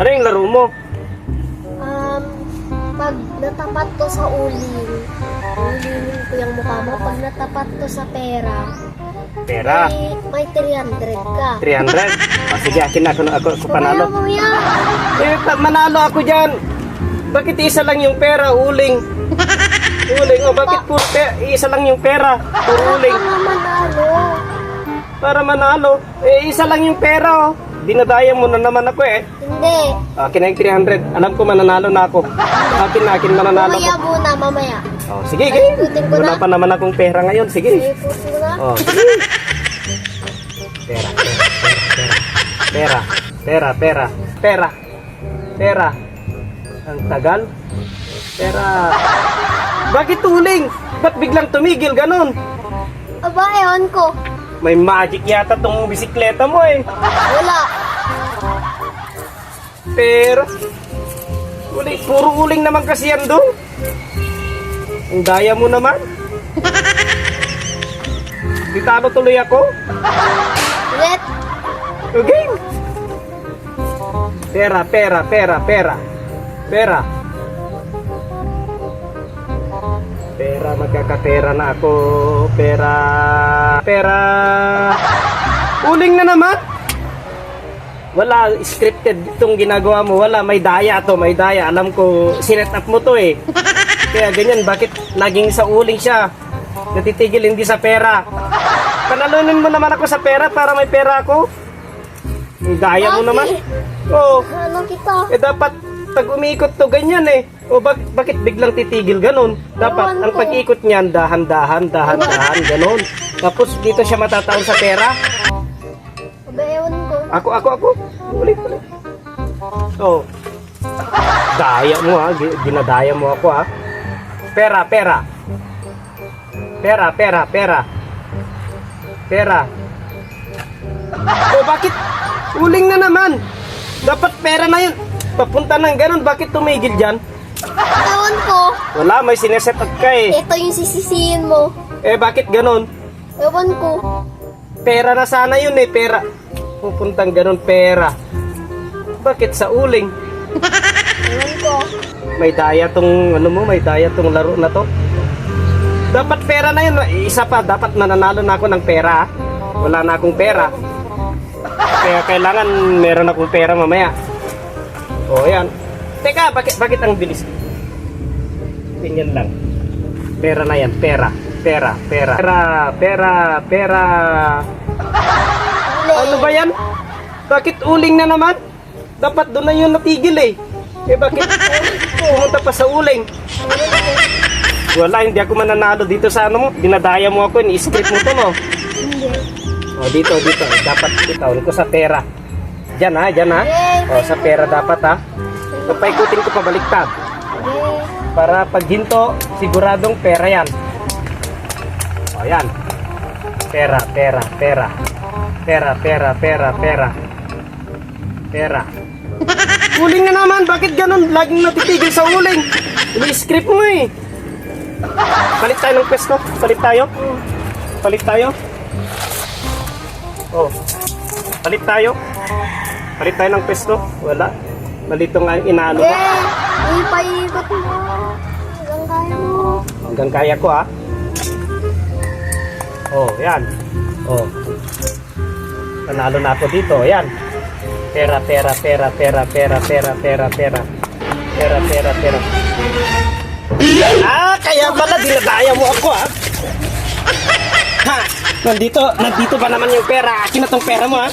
Ano yung laro mo? Pag natapat to sa uling, ulingin ko yung mukha mo. Pag natapat to sa pera, Pera. may 300 ka. 300. Sige, akin na ako panalo. Mamaya. Manalo ako dyan. Bakit isa lang yung pera, uling? Uling, bakit puro isa lang yung pera, puro uling? Para manalo. Para manalo, isa lang yung pera, oh. Dinadaya mo na naman ako eh. Hindi. Akin na yung 300. Alam ko mananalo na ako. Akin mananalo Mamaya ako. muna, mamaya. Oh, sige, Ikutin ko wala na. pa naman akong pera ngayon. Sige. Ikutin ko na. Oh, sige. Pera. Ang tagal. Pera. Bakit uling? Ba't biglang tumigil ganon? Aba, ewan ko. May magic yata tong bisikleta mo eh. Wala. Pero puro uling naman kasi yan doon. Ang daya mo naman. Ditalo tuloy ako. Ulit. Okay. Pera. Pera, magkakapera na ako. Pera. Uling na naman. Wala, scripted itong ginagawa mo. Wala, may daya to, may daya. Alam ko, sinet up mo to eh. Kaya ganyan, bakit laging sa uling siya? Natitigil hindi sa pera. Panalunin mo naman ako sa pera para may pera ako. Ang daya mo naman. Oo. Ano kita? Dapat pag umiikot to ganyan eh. O bakit biglang titigil ganon? Dapat ang pag-ikot niyan dahan-dahan, ganon. Tapos dito siya matataon sa pera. Aba, ewan ko. Ako. Ulit. Oh. Daya mo ha. Ginadaya mo ako ha. Pera. O bakit? Uling na naman. Dapat pera na yun. Papunta ng ganon. Bakit tumigil dyan? Ewan ko. Wala, may sineset up ka eh. Ito yung sisisihin mo. Bakit ganon? Ewan ko. Pera na sana yun eh, pera. Pupuntang ganon, pera. Bakit sa uling? Ewan ko. May daya tong, may daya tong laro na to. Dapat pera na yun. Isa pa, dapat mananalo na ako ng pera. Wala na akong pera. Kaya kailangan meron akong pera mamaya. O, yan. Teka, bakit ang bilis? Tingnan lang. Pera na yan, pera. Ano ba yan? Bakit uling na naman? Dapat doon na yun natigil eh. Bakit pumunta pa sa uling? Wala, hindi ako mananalo dito sa ano mo. Dinadaya mo ako, ni-script mo to no? Hindi. O, dito. Dapat itaon ko sa pera. Diyan ha. O, sa pera dapat ha. Papaikutin ko pabaliktad. Okay. Para pag hinto, siguradong pera yan. O, yan. Pera. Uling na naman. Bakit ganun? Laging natitigil sa uling. Ini-script mo eh. Palit tayo ng pwesto. Palit tayo. Oh. Palit tayo ng pwesto. Wala. Malito nga yung inaano mo. Hindi pa iikot mo. Hanggang kaya mo. Hanggang kaya ko ha. Oh, yan. Oh. Panalo na ako dito. Yan. Pera. Kaya pala dinadaya mo ako ha. Ha! Nandito ba naman yung pera? Akin na tong pera mo ha.